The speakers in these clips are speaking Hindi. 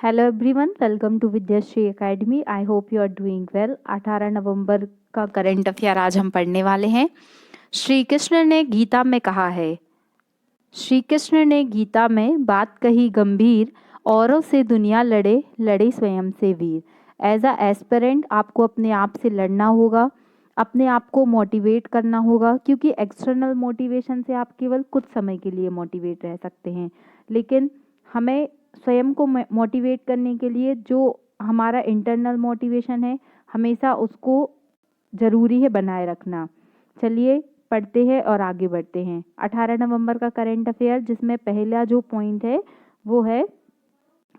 Hello everyone, welcome to Vidyashree academy. I hope you are doing well. 18 नवंबर का करंट अफेयर आज हम पढ़ने वाले हैं। श्री कृष्ण ने गीता में कहा है, श्री कृष्ण ने गीता में बात कही गंभीर, औरों से दुनिया लड़े, लड़े स्वयं से वीर। एज अ एस्पिरेंट आपको अपने आप से लड़ना होगा, अपने आप को मोटिवेट करना होगा, क्योंकि एक्सटर्नल मोटिवेशन से आप केवल कुछ समय के लिए मोटिवेट रह सकते हैं, लेकिन हमें स्वयं को मोटिवेट करने के लिए जो हमारा इंटरनल मोटिवेशन है, हमेशा उसको ज़रूरी है बनाए रखना। चलिए पढ़ते हैं और आगे बढ़ते हैं। 18 नवंबर का करंट अफेयर, जिसमें पहला जो पॉइंट है वो है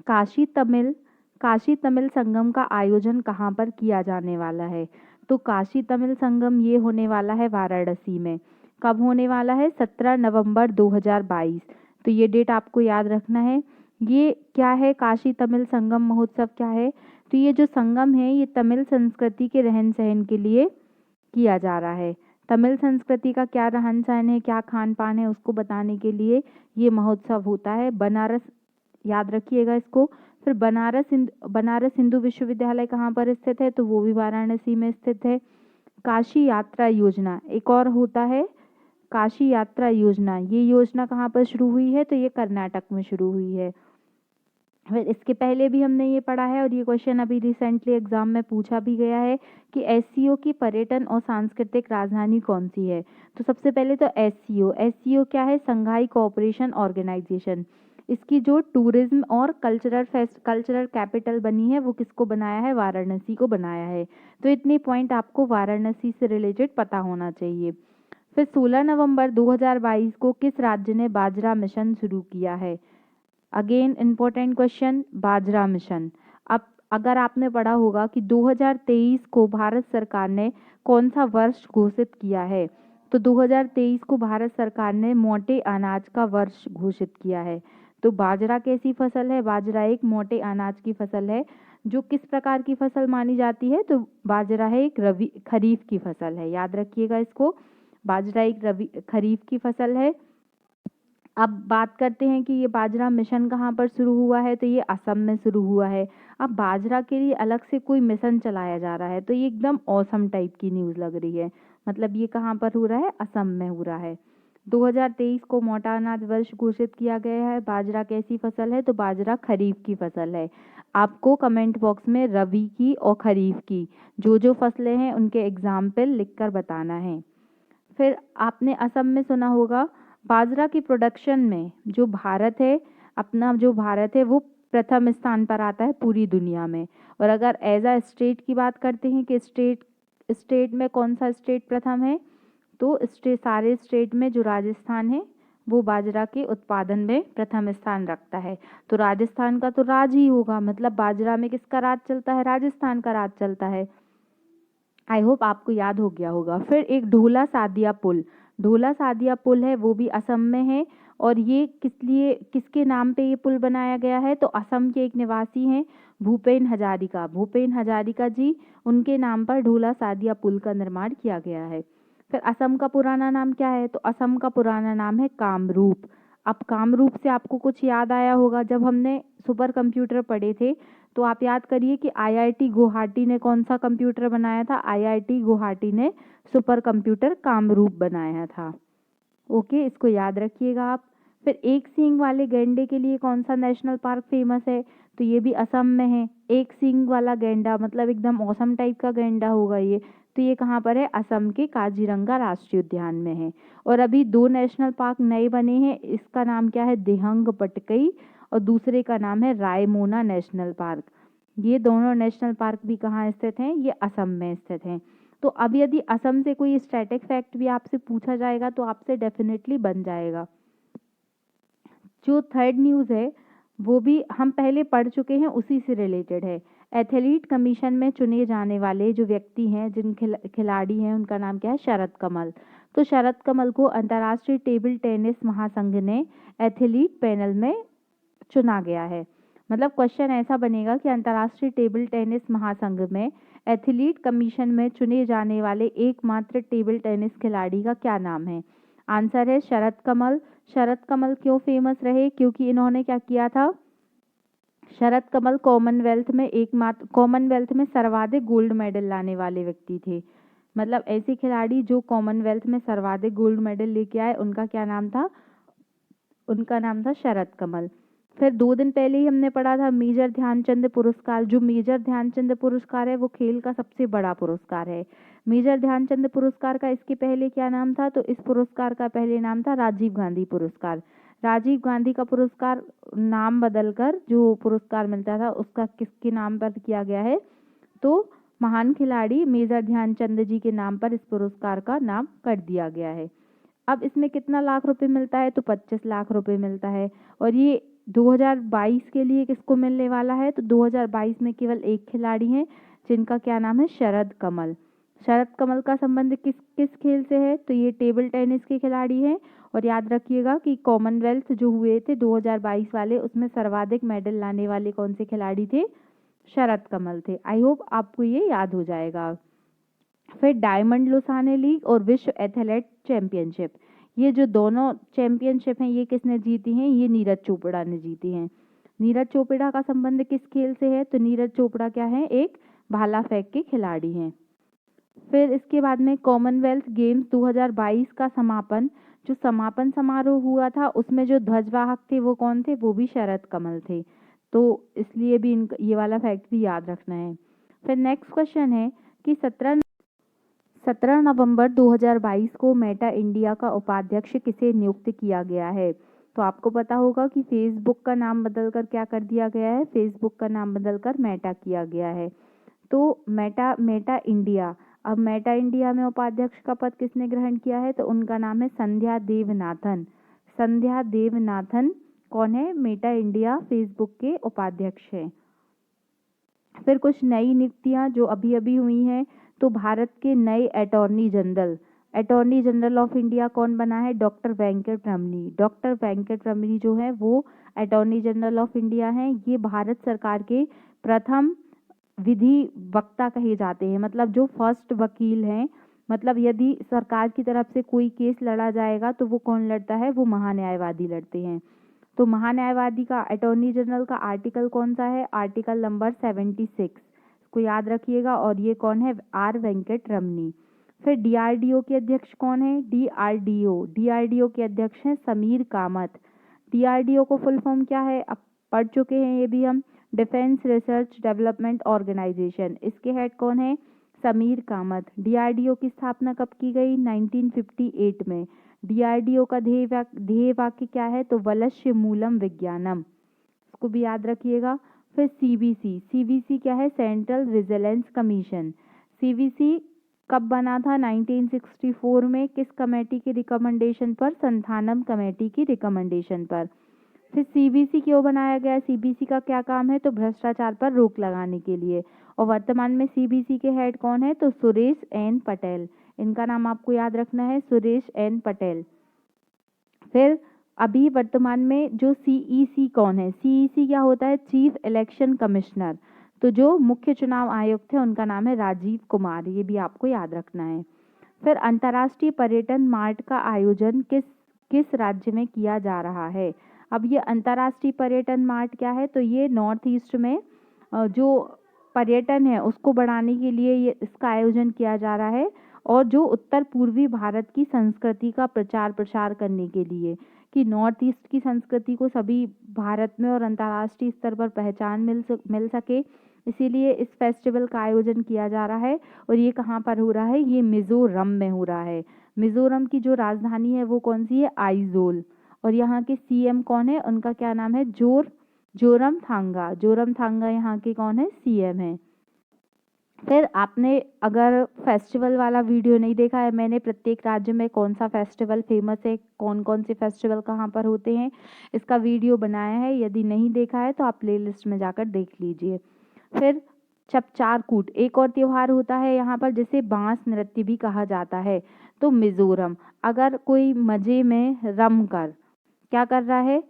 काशी तमिल संगम का आयोजन कहाँ पर किया जाने वाला है। तो काशी तमिल संगम ये होने वाला है वाराणसी में। कब होने वाला है? 17 नवंबर 2022। तो ये डेट आपको याद रखना है। ये क्या है? काशी तमिल संगम महोत्सव क्या है? तो ये जो संगम है ये तमिल संस्कृति के रहन सहन के लिए किया जा रहा है। तमिल संस्कृति का क्या रहन सहन है, क्या खान पान है, उसको बताने के लिए ये महोत्सव होता है। बनारस, याद रखिएगा इसको। फिर बनारस हिंदू विश्वविद्यालय कहाँ पर स्थित है? तो वो भी वाराणसी में स्थित है। काशी यात्रा योजना एक और होता है, काशी यात्रा योजना। ये योजना कहाँ पर शुरू हुई है? तो ये कर्नाटक में शुरू हुई है। फिर इसके पहले भी हमने ये पढ़ा है और ये क्वेश्चन अभी रिसेंटली एग्जाम में पूछा भी गया है कि एससीओ की पर्यटन और सांस्कृतिक राजधानी कौन सी है। तो सबसे पहले तो एससीओ क्या है? संघाई कोऑपरेशन ऑर्गेनाइजेशन। इसकी जो टूरिज्म और कल्चरल कैपिटल बनी है वो किसको बनाया है? वाराणसी को बनाया है। तो इतने पॉइंट आपको वाराणसी से रिलेटेड पता होना चाहिए। फिर 16 नवंबर 2022 को किस राज्य ने बाजरा मिशन शुरू किया है? अगेन इम्पोर्टेंट क्वेश्चन, बाजरा मिशन। अब अगर आपने पढ़ा होगा कि 2023 को भारत सरकार ने कौन सा वर्ष घोषित किया है, तो 2023 को भारत सरकार ने मोटे अनाज का वर्ष घोषित किया है। तो बाजरा कैसी फसल है? बाजरा एक मोटे अनाज की फसल है। जो किस प्रकार की फसल मानी जाती है? तो बाजरा है एक खरीफ की फसल है। याद रखिएगा इसको, बाजरा एक खरीफ की फसल है। अब बात करते हैं कि ये बाजरा मिशन कहाँ पर शुरू हुआ है। तो ये असम में शुरू हुआ है। अब बाजरा के लिए अलग से कोई मिशन चलाया जा रहा है, तो ये एकदम औसम टाइप की न्यूज़ लग रही है। मतलब ये कहाँ पर हो रहा है? असम में हो रहा है। 2023 को मोटा अनाज वर्ष घोषित किया गया है। बाजरा कैसी फसल है? तो बाजरा खरीफ की फसल है। आपको कमेंट बॉक्स में रबी की और खरीफ की जो फसलें हैं उनके एग्जाम्पल लिखकर बताना है। फिर आपने असम में सुना होगा, बाजरा की प्रोडक्शन में जो भारत है, अपना जो भारत है वो प्रथम स्थान पर आता है पूरी दुनिया में। और अगर एज अ स्टेट की बात करते हैं कि स्टेट में कौन सा स्टेट प्रथम है, तो सारे स्टेट में जो राजस्थान है वो बाजरा के उत्पादन में प्रथम स्थान रखता है। तो राजस्थान का तो राज ही होगा, मतलब बाजरा में किसका राज चलता है? राजस्थान का राज चलता है। आई होप आपको याद हो गया होगा। फिर एक ढोला सादिया पुल है, वो भी असम में है। और ये किसके नाम पे ये पुल बनाया गया है? तो असम के एक निवासी हैं भूपेन हजारिका जी, उनके नाम पर ढोला सादिया पुल का निर्माण किया गया है। फिर असम का पुराना नाम क्या है? तो असम का पुराना नाम है कामरूप। अब कामरूप से आपको कुछ याद आया होगा, जब हमने सुपर कंप्यूटर पढ़े थे तो आप याद करिए कि आईआईटी गुवाहाटी ने कौन सा कंप्यूटर बनाया था? आईआईटी गुवाहाटी ने सुपर कंप्यूटर कामरूप बनाया था। ओके, इसको याद रखिएगा आप। फिर एक सींग वाले गैंडे के लिए कौन सा नेशनल पार्क फेमस है? तो ये भी असम में है। एक सींग वाला गैंडा, मतलब एकदम औसम टाइप का गैंडा होगा ये। तो ये कहाँ पर है? असम के काजीरंगा राष्ट्रीय उद्यान में है। और अभी 2 नेशनल पार्क नए बने हैं, इसका नाम क्या है? दिहंग पटकई, और दूसरे का नाम है रायमोना नेशनल पार्क। ये दोनों नेशनल पार्क भी कहाँ स्थित हैं? ये असम में स्थित हैं। तो अब यदि असम से कोई स्टैटिक फैक्ट भी आपसे पूछा जाएगा तो आपसे डेफिनेटली बन जाएगा। जो थर्ड न्यूज़ है वो भी हम पहले पढ़ चुके हैं, उसी से रिलेटेड है। एथलीट कमीशन में चुने जाने वाले जो व्यक्ति हैं, जिन खिलाड़ी हैं, उनका नाम क्या है? शरद कमल। तो शरद कमल को अंतर्राष्ट्रीय टेबल टेनिस महासंघ ने एथलीट पैनल में चुना गया है। मतलब क्वेश्चन ऐसा बनेगा कि अंतर्राष्ट्रीय टेबल टेनिस महासंघ में एथलीट कमीशन में चुने जाने वाले एकमात्र टेबल टेनिस खिलाड़ी का क्या नाम है? आंसर है शरद कमल। शरद कमल क्यों फेमस रहे? क्योंकि इन्होंने क्या किया था? शरद कमल कॉमनवेल्थ में सर्वाधिक गोल्ड मेडल लाने वाले व्यक्ति थे। मतलब ऐसे खिलाड़ी जो कॉमनवेल्थ में सर्वाधिक गोल्ड मेडल लेके आए, उनका क्या नाम था? उनका नाम था शरद कमल। फिर 2 दिन पहले ही हमने पढ़ा था मेजर ध्यानचंद पुरस्कार। जो मेजर ध्यानचंद पुरस्कार है वो खेल का सबसे बड़ा पुरस्कार है। मेजर ध्यानचंद पुरस्कार का इसके पहले क्या नाम था? तो इस पुरस्कार का पहले नाम था राजीव गांधी पुरस्कार। राजीव गांधी का पुरस्कार नाम बदलकर जो पुरस्कार मिलता था उसका किसके नाम पर किया गया है? तो महान खिलाड़ी मेजर ध्यानचंद जी के नाम पर इस पुरस्कार का नाम कर दिया गया है। अब इसमें कितना लाख रुपए मिलता है? तो 25 लाख रुपए मिलता है। और ये 2022 के लिए किसको मिलने वाला है? तो 2022 में केवल एक खिलाड़ी हैं जिनका क्या नाम है? शरद कमल। शरद कमल का संबंध किस किस खेल से है? तो ये टेबल टेनिस के खिलाड़ी हैं। और याद रखिएगा कि कॉमनवेल्थ जो हुए थे 2022 वाले, उसमें सर्वाधिक मेडल लाने वाले कौन से खिलाड़ी थे? शरद कमल थे। आई होप आपको ये याद हो जाएगा। फिर डायमंड लुसाने लीग और विश्व एथलेट चैंपियनशिप, ये जो दोनों चैंपियनशिप हैं ये किसने जीती हैं? ये नीरज चोपड़ा ने जीती हैं। नीरज चोपड़ा का संबंध किस खेल से है? तो नीरज चोपड़ा क्या है? एक भाला फेंक के खिलाड़ी हैं। फिर इसके बाद में कॉमनवेल्थ गेम्स 2022 का जो समापन समारोह हुआ था उसमें जो ध्वजवाहक थे वो कौन थे? वो भी शरद कमल थे। तो इसलिए भी ये वाला फैक्ट भी याद रखना है। फिर नेक्स्ट क्वेश्चन है कि 17 नवंबर 2022 को मेटा इंडिया का उपाध्यक्ष किसे नियुक्त किया गया है? तो आपको पता होगा कि फेसबुक का नाम बदलकर क्या कर दिया गया है? फेसबुक का नाम बदलकर मेटा किया गया है। तो मेटा इंडिया, अब मेटा इंडिया में उपाध्यक्ष का पद किसने ग्रहण किया है? तो उनका नाम है संध्या देवनाथन। संध्या देवनाथन कौन है? मेटा इंडिया फेसबुक के उपाध्यक्ष हैं। फिर कुछ नई नियुक्तियां जो अभी अभी हुई हैं, तो भारत के नए अटॉर्नी जनरल ऑफ इंडिया कौन बना है? डॉक्टर वेंकट रमनी। डॉक्टर वेंकट रमनी जो है वो अटॉर्नी जनरल ऑफ इंडिया हैं। ये भारत सरकार के प्रथम विधि वक्ता कहे जाते हैं, मतलब जो फर्स्ट वकील हैं। मतलब यदि सरकार की तरफ से कोई केस लड़ा जाएगा तो वो कौन लड़ता है? वो महान्यायवादी लड़ते हैं। तो महान्यायवादी का अटॉर्नी जनरल का आर्टिकल कौन सा है? आर्टिकल नंबर 76 को याद रखिएगा। और ये कौन है? आर वेंकट रमनी। फिर डीआरडीओ के अध्यक्ष कौन है? डीआरडीओ के अध्यक्ष हैं समीर कामत। डीआरडीओ को फुल फॉर्म क्या है? अब पढ़ चुके हैं ये भी हम। Defence research development organisation. इसके हेड कौन है? समीर कामत। डीआरडीओ की स्थापना कब की गई? 1958 में। डीआरडीओ का ध्येय वाक्य क्या है? तो वलस्य मूलम विज्ञानम, इसको भी याद रखिएगा। फिर सीवीसी क्या है? Central vigilance commission. सीवीसी कब बना था? 1964 में। किस कमेटी की रिकमेंडेशन पर? संथानम कमेटी की रिकमेंडेशन पर। फिर सीबीसी क्यों बनाया गया? सीबीसी का क्या काम है? तो भ्रष्टाचार पर रोक लगाने के लिए। और वर्तमान में सीबीसी के हेड कौन है? तो सुरेश एन पटेल। इनका नाम आपको याद रखना है, सुरेश एन पटेल। फिर अभी वर्तमान में जो सीईसी कौन है? सीईसी क्या होता है? Chief election commissioner. तो जो मुख्य चुनाव आयुक्त थे उनका नाम है राजीव कुमार। ये भी आपको याद रखना है। फिर अंतर्राष्ट्रीय पर्यटन मार्ट का आयोजन किस राज्य में किया जा रहा है? अब ये अंतर्राष्ट्रीय पर्यटन मार्ट क्या है? तो ये नॉर्थ ईस्ट में जो पर्यटन है उसको बढ़ाने के लिए ये इसका आयोजन किया जा रहा है। और जो उत्तर पूर्वी भारत की संस्कृति का प्रचार प्रसार करने के लिए, कि नॉर्थ ईस्ट की संस्कृति को सभी भारत में और अंतर्राष्ट्रीय स्तर पर पहचान मिल सके, इसीलिए इस फेस्टिवल का आयोजन किया जा रहा है। और ये कहाँ पर हो रहा है? ये मिजोरम में हो रहा है। मिजोरम की जो राजधानी है वो कौन सी है? आइजोल। और यहाँ के सीएम कौन है? उनका क्या नाम है? जोरमथांगा। जोरमथांगा यहाँ के कौन है? सीएम है। फिर आपने अगर फेस्टिवल वाला वीडियो नहीं देखा है, मैंने प्रत्येक राज्य में कौन सा फेस्टिवल फेमस है, कौन कौन से फेस्टिवल कहाँ पर होते हैं, इसका वीडियो बनाया है। यदि नहीं देखा है तो आप प्लेलिस्ट में जाकर देख लीजिए। फिर चपचारकूट एक और त्योहार होता है यहाँ पर, जिसे बांस नृत्य भी कहा जाता है। तो मिजोरम, अगर कोई मजे में रम कर क्या कर रहा है?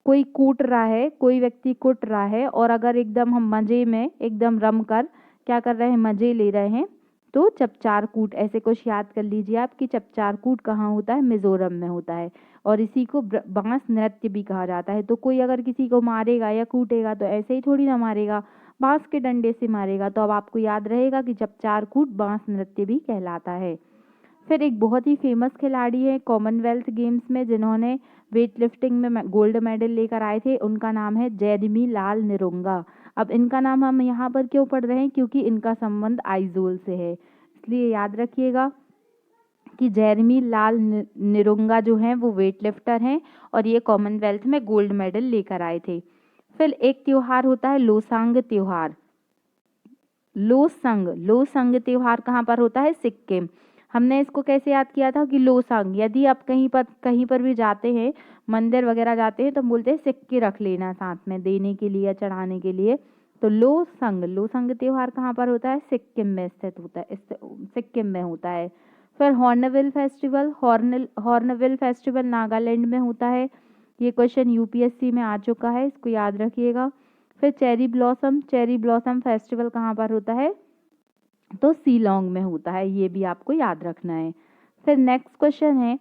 कोई कूट रहा है, कोई व्यक्ति कुट रहा है, और अगर एकदम हम मजे में एकदम रम कर क्या कर रहे हैं? मजे ले रहे हैं, तो चपचारकूट। ऐसे कुछ याद कर लीजिए आप कि चपचारकूट कहाँ होता है? मिजोरम में होता है। और इसी को बांस नृत्य भी कहा जाता है। तो कोई अगर किसी को मारेगा या कूटेगा तो ऐसे ही थोड़ी ना मारेगा, बांस के डंडे से मारेगा। तो अब आपको याद रहेगा कि जब चार कूट बांस नृत्य भी कहलाता है। फिर एक बहुत ही फेमस खिलाड़ी है कॉमनवेल्थ गेम्स में जिन्होंने वेट लिफ्टिंग में गोल्ड मेडल लेकर आए थे, उनका नाम है जेरेमी लाल निरुंगा। अब इनका नाम हम यहाँ पर क्यों पढ़ रहे हैं, क्योंकि इनका संबंध आइजोल से है, इसलिए याद रखिएगा कि जेरेमी लाल निरुंगा जो हैं वो वेट लिफ्टर हैं और ये कॉमनवेल्थ में गोल्ड मेडल लेकर आए थे। फिर एक त्योहार होता है लोसांग त्योहार। लोसांग त्योहार कहाँ पर होता है, सिक्किम। हमने इसको कैसे याद किया था कि लोसांग, यदि आप कहीं पर भी जाते हैं, मंदिर वगैरह जाते हैं तो बोलते हैं सिक्के रख लेना साथ में देने के लिए या चढ़ाने के लिए। तो लोसांग त्योहार कहाँ पर होता है, सिक्किम में स्थित होता है, सिक्किम में होता है। फिर हॉर्नबिल फेस्टिवल नागालैंड में होता है। ये क्वेश्चन यूपीएससी में आ चुका है, इसको याद रखिएगा। फिर चेरी ब्लॉसम फेस्टिवल कहाँ पर होता है, तो शिलोंग में होता है, ये भी आपको याद रखना है। फिर नेक्स्ट क्वेश्चन है,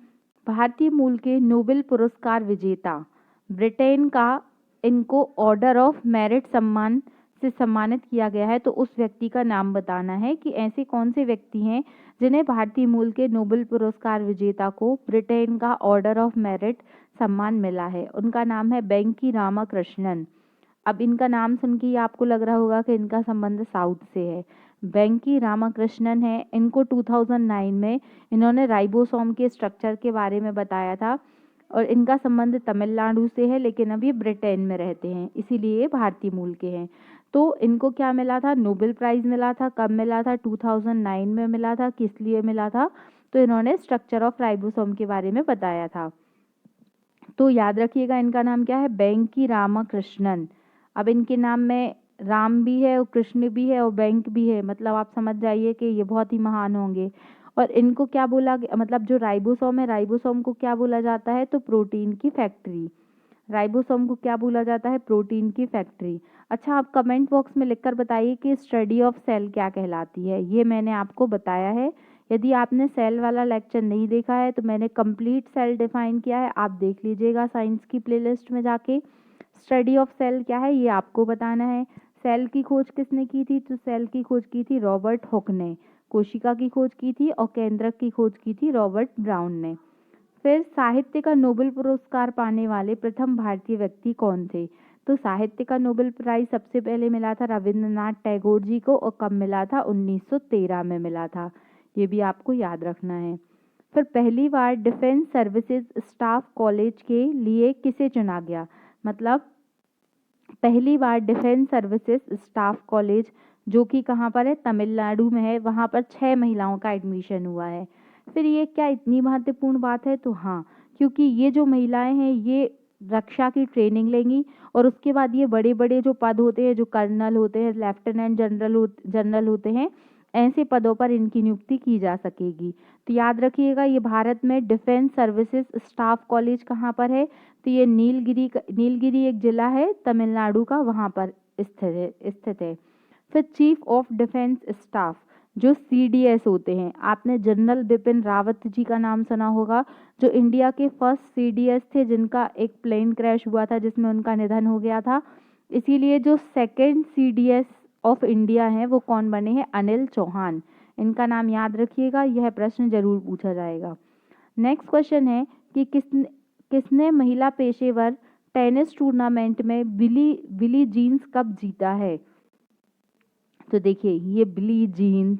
भारतीय मूल के नोबेल पुरस्कार विजेता ब्रिटेन का इनको ऑर्डर ऑफ मेरिट सम्मान से सम्मानित किया गया है, तो उस व्यक्ति का नाम बताना है कि ऐसे कौन से व्यक्ति हैं जिन्हें भारतीय मूल के नोबेल पुरस्कार विजेता को ब्रिटेन का ऑर्डर ऑफ मेरिट सम्मान मिला है। उनका नाम है वेंकी रामाकृष्णन। अब इनका नाम सुन के ही आपको लग रहा होगा कि इनका संबंध साउथ से है। वेंकी रामाकृष्णन है, इनको 2009 में इन्होंने राइबोसोम के स्ट्रक्चर के बारे में बताया था और इनका संबंध तमिलनाडु से है, लेकिन अब ये ब्रिटेन में रहते हैं, इसीलिए ये भारतीय मूल के हैं। तो इनको क्या मिला था, नोबेल प्राइज़ मिला था। कब मिला था, 2009 में मिला था। किस लिए मिला था, तो इन्होंने स्ट्रक्चर ऑफ राइबोसोम के बारे में बताया था। तो याद रखिएगा इनका नाम क्या है, वेंकी रामाकृष्णन। अब इनके नाम में राम भी है और कृष्ण भी है और बैंक भी है, मतलब आप समझ जाइए कि ये बहुत ही महान होंगे। और इनको क्या बोला गया, मतलब जो राइबोसोम है, राइबोसोम को क्या बोला जाता है, तो प्रोटीन की फैक्ट्री। राइबोसोम को क्या बोला जाता है, प्रोटीन की फैक्ट्री। अच्छा, आप कमेंट बॉक्स में लिखकर बताइए कि स्टडी ऑफ सेल क्या कहलाती है। ये मैंने आपको बताया है। यदि आपने सेल वाला लेक्चर नहीं देखा है तो मैंने कंप्लीट सेल डिफाइन किया है, आप देख लीजिएगा साइंस की प्लेलिस्ट में जाके। स्टडी ऑफ सेल क्या है ये आपको बताना है। सेल की खोज किसने की थी, तो सेल की खोज की थी रॉबर्ट हुक ने। कोशिका की खोज की थी और केंद्रक की खोज की थी रॉबर्ट ब्राउन ने। फिर साहित्य का नोबेल पुरस्कार पाने वाले प्रथम भारतीय व्यक्ति कौन थे, तो साहित्य का नोबेल प्राइज सबसे पहले मिला था रविंद्रनाथ टैगोर जी को, और कब मिला था, 1913 में मिला था। ये भी आपको याद रखना है। फिर पहली बार डिफेंस सर्विसेज स्टाफ कॉलेज के लिए किसे चुना गया, मतलब पहली बार डिफेंस सर्विसेज स्टाफ कॉलेज जो कि कहाँ पर है, तमिलनाडु में है, वहाँ पर 6 महिलाओं का एडमिशन हुआ है। फिर ये क्या इतनी महत्वपूर्ण बात है, तो हाँ, क्योंकि ये जो महिलाएं हैं ये रक्षा की ट्रेनिंग लेंगी और उसके बाद ये बड़े बड़े जो पद होते हैं, जो कर्नल होते हैं, लेफ्टिनेंट जनरल होते हैं, ऐसे पदों पर इनकी नियुक्ति की जा सकेगी। तो याद रखिएगा ये भारत में डिफेंस सर्विसेज स्टाफ कॉलेज कहाँ पर है, तो ये नीलगिरी एक जिला है तमिलनाडु का, वहाँ पर स्थित है। फिर चीफ ऑफ डिफेंस स्टाफ जो सीडीएस होते हैं, आपने जनरल बिपिन रावत जी का नाम सुना होगा, जो इंडिया के फर्स्ट सीडीएस थे जिनका एक प्लेन क्रैश हुआ था जिसमें उनका निधन हो गया था। इसीलिए जो सेकंड सीडीएस ऑफ इंडिया हैं वो कौन बने हैं, अनिल चौहान। इनका नाम याद रखिएगा, यह प्रश्न जरूर पूछा जाएगा। नेक्स्ट क्वेश्चन है कि किसने महिला पेशेवर टेनिस टूर्नामेंट में बिली जीन्स कप जीता है, तो देखिए ये बिली जीन्स